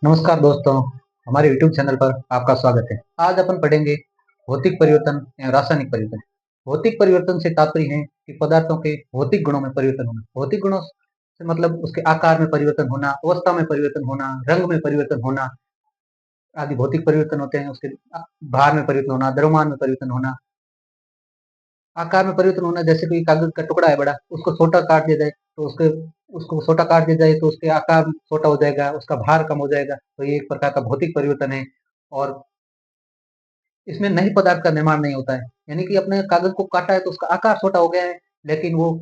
नमस्कार दोस्तों, हमारे यूट्यूब चैनल पर आपका स्वागत है। आज अपन पढ़ेंगे भौतिक परिवर्तन या रासायनिक परिवर्तन। भौतिक परिवर्तन से तात्पर्य है कि पदार्थों के भौतिक गुणों में परिवर्तन होना। भौतिक गुणों से मतलब उसके आकार में परिवर्तन होना, अवस्था में परिवर्तन होना, रंग में परिवर्तन होना आदि भौतिक परिवर्तन होते हैं। उसके भार में परिवर्तन होना, द्रव्यमान में परिवर्तन होना, आकार में परिवर्तन होना। जैसे कोई कागज का टुकड़ा है बड़ा, उसको छोटा काट दिया जाए तो उसको छोटा काट दिया जाए तो उसके आकार छोटा हो जाएगा, उसका भार कम हो जाएगा। तो ये एक प्रकार का भौतिक परिवर्तन है। और इसमें नए पदार्थ का निर्माण नहीं होता है, यानी कि अपने कागज को काटा है तो उसका आकार छोटा हो गया है, लेकिन वो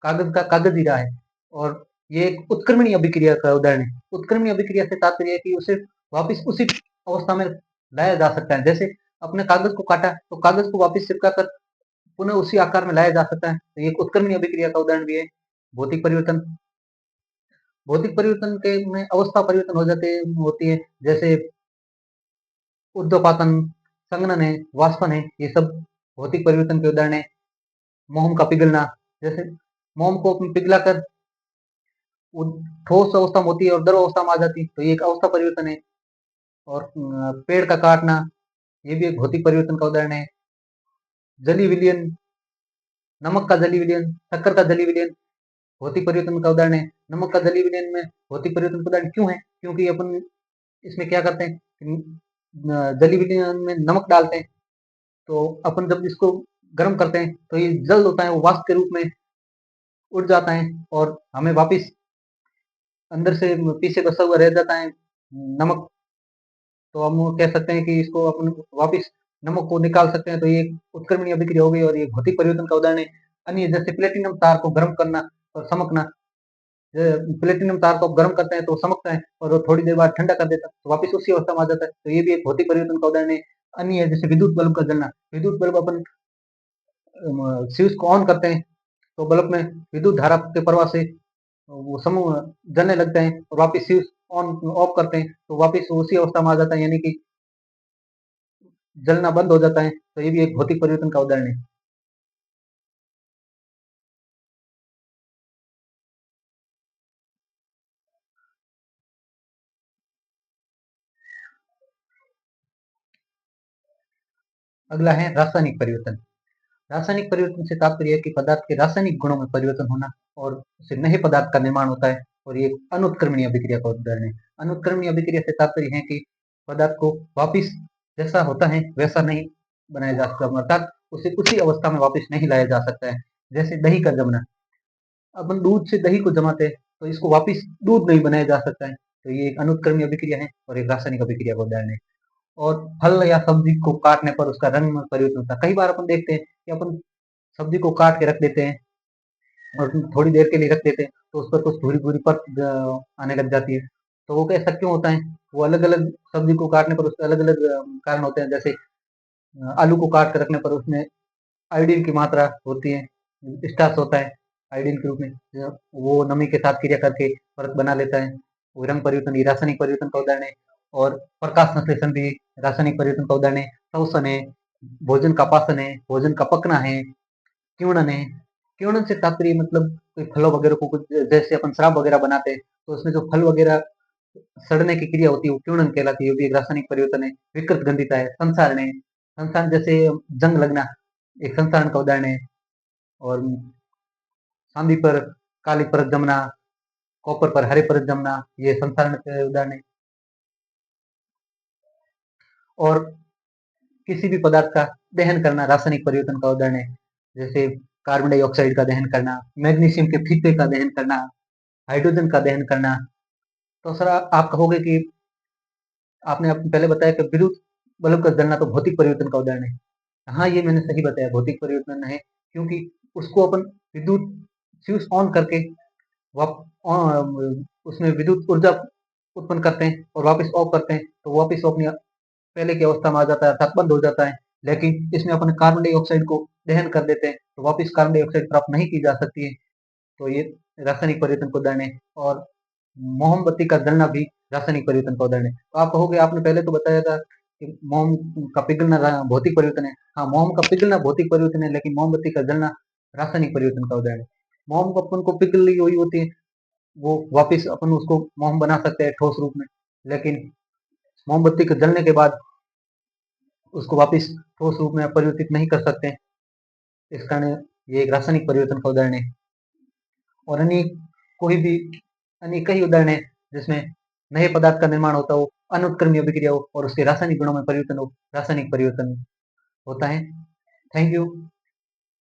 कागज का कागज ही रहा है। और ये एक उत्क्रमणीय अभिक्रिया का उदाहरण है। उत्क्रमणीय अभिक्रिया से तात्पर्य है कि उसे वापस उसी अवस्था में लाया जा सकता है। जैसे अपने कागज को काटा तो कागज को वापस चिपका कर पुनः उसी आकार में लाया जा सकता है। तो ये एक उत्क्रमणीय अभिक्रिया का उदाहरण भी है। भौतिक परिवर्तन भौतिक परिवर्तन के में अवस्था परिवर्तन हो जाते होती है। जैसे ऊर्ध्वपातन, संघनन है, वाष्पन है, ये सब भौतिक परिवर्तन के उदाहरण है। मोम का पिघलना, जैसे मोम को पिघला कर वो ठोस अवस्था में होती है और द्रव अवस्था में आ जाती है, तो ये एक अवस्था परिवर्तन है। और पेड़ का काटना, ये भी एक भौतिक परिवर्तन का उदाहरण है। जली विलयन, नमक का जली विलयन, शक्कर का जली विलयन भौतिक परिवर्तन का उदाहरण है। नमक का जली विलयन में भौतिक परिवर्तन का उदाहरण क्यों है? क्योंकि अपन इसमें क्या करते हैं, जली विलयन में नमक डालते हैं, तो अपन जब इसको गर्म करते हैं तो ये जल होता है, वो वाष्प के रूप में उड़ जाता है और हमें वापस अंदर से पीछे बसा हुआ रह जाता है नमक। तो हम कह सकते हैं कि इसको अपन वापस नमक को निकाल सकते हैं। तो ये उत्क्रमणीय अभिक्रिया हो गई और ये भौतिक परिवर्तन का उदाहरण है। अन्य जैसे प्लेटिनम तार को गर्म करना और चमकना। प्लेटिनम तार को गर्म करते हैं तो समझते हैं और वो थोड़ी देर बाद ठंडा कर देता है तो वापस उसी अवस्था में आ जाता है। तो ये भी एक भौतिक परिवर्तन का उदाहरण है। अन्य है जैसे विद्युत बल्ब का जलना। विद्युत बल्ब अपन स्विच को ऑन करते हैं तो बल्ब में विद्युत धारा के प्रवाह से वो समूह जलने लगते हैं और वापस स्विच ऑन ऑफ करते हैं तो वापस उसी अवस्था में आ जाता है, यानी कि जलना बंद हो जाता है। तो ये भी एक भौतिक परिवर्तन का उदाहरण है। अगला है रासायनिक परिवर्तन। रासायनिक परिवर्तन से तात्पर्य है कि पदार्थ के रासायनिक गुणों में परिवर्तन होना और उससे नए पदार्थ का निर्माण होता है। और ये अनुत्क्रमणीय अभिक्रिया का उदाहरण है। अनुत्क्रमणीय अभिक्रिया से तात्पर्य है कि पदार्थ को वापिस जैसा होता है वैसा नहीं बनाया जा सकता, अर्थात उसे उसी अवस्था में वापिस नहीं लाया जा सकता है। जैसे दही का जमना, अपन दूध से दही को जमाते हैं तो इसको वापिस दूध नहीं बनाया जा सकता है। तो ये एक अनुत्क्रमणीय अभिक्रिया है और एक रासायनिक अभिक्रिया का उदाहरण है। और फल या सब्जी को काटने पर उसका रंग में परिवर्तन होता है। कई बार अपन देखते हैं कि अपन सब्जी को काट के रख देते हैं और थोड़ी देर के लिए रख देते हैं तो उस पर कुछ भूरी भूरी परत आने लग जाती है। तो वो ऐसा क्यों होता है? वो अलग अलग सब्जी को काटने पर उसके अलग अलग कारण होते हैं। जैसे आलू को काट कर रखने पर उसमें आयोडीन की मात्रा होती है, स्टार्च होता है आयोडीन के रूप में, वो नमी के साथ क्रिया करके परत बना लेता है। वो रंग परिवर्तन, ये रासायनिक परिवर्तन का उदाहरण है। और प्रकाश संश्लेषण भी रासायनिक परिवर्तन का उदाहरण है। श्वसन है, भोजन का पाचन है, भोजन का पकना है, क्यूणन है। क्यूणन से तात्पर्य मतलब कोई फलों वगैरह को कुछ जैसे अपन शराब वगैरह बनाते हैं तो उसमें जो फल वगैरह सड़ने की क्रिया होती है वो क्यूणन कहलाती है। वो भी एक रासायनिक परिवर्तन है। विकृत गंधिता है, संसारण है। संसारण जैसे जंग लगना एक संसारण का उदाहरण है। और चांदी पर काली परत जमना, कॉपर पर हरे परत जमना, ये संसारण के उदाहरण है। और किसी भी पदार्थ का दहन करना रासायनिक परिवर्तन का उदाहरण है। जैसे कार्बन डाइऑक्साइड का दहन करना, मैग्नीशियम के फीते का दहन करना, हाइड्रोजन का दहन करना। तो सर आप कहोगे कि आपने पहले बताया कि विद्युत बल्ब का जलना तो भौतिक परिवर्तन का उदाहरण है। हाँ, ये मैंने सही बताया, भौतिक परिवर्तन है। क्योंकि उसको अपन विद्युत स्विच ऑन करके उसमें विद्युत ऊर्जा उत्पन्न करते हैं और वापस ऑफ करते हैं तो वापस वो अपनी पहले की अवस्था में आ जाता है, अर्थात बंद हो जाता है। लेकिन इसमें अपन कार्बन डाइऑक्साइड को दहन कर देते हैं तो वापस कार्बन डाइऑक्साइड प्राप्त नहीं की जा सकती है। तो ये रासायनिक परिवर्तन का उदाहरण है। और मोमबत्ती का जलना भी रासायनिक परिवर्तन का उदाहरण है। तो आप कहोगे आपने पहले तो बताया था कि मोम का पिघलना भौतिक परिवर्तन है। हाँ, मोम का पिघलना भौतिक परिवर्तन है, लेकिन मोमबत्ती का जलना रासायनिक परिवर्तन का उदाहरण है। मोम अपन को पिघल रही हुई होती है, वो वापस अपन उसको मोम बना सकते हैं ठोस रूप में, लेकिन मोमबत्ती के जलने के बाद उसको वापस ठोस रूप में परिवर्तित नहीं कर सकते। इस कारण ये एक रासायनिक परिवर्तन का उदाहरण है। और अन्य कोई भी अन्य कई उदाहरण है जिसमें नए पदार्थ का निर्माण होता हो, अनुत्क्रमणीय अभिक्रिया हो और उसके रासायनिक गुणों में परिवर्तन हो, रासायनिक परिवर्तन होता है। Thank you.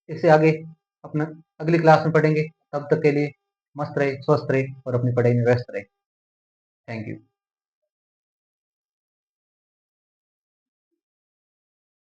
इससे आगे अपना अगली क्लास में पढ़ेंगे। तब तक के लिए मस्त रहे, स्वस्थ रहे और अपनी पढ़ाई में व्यस्त रहे। Thank you.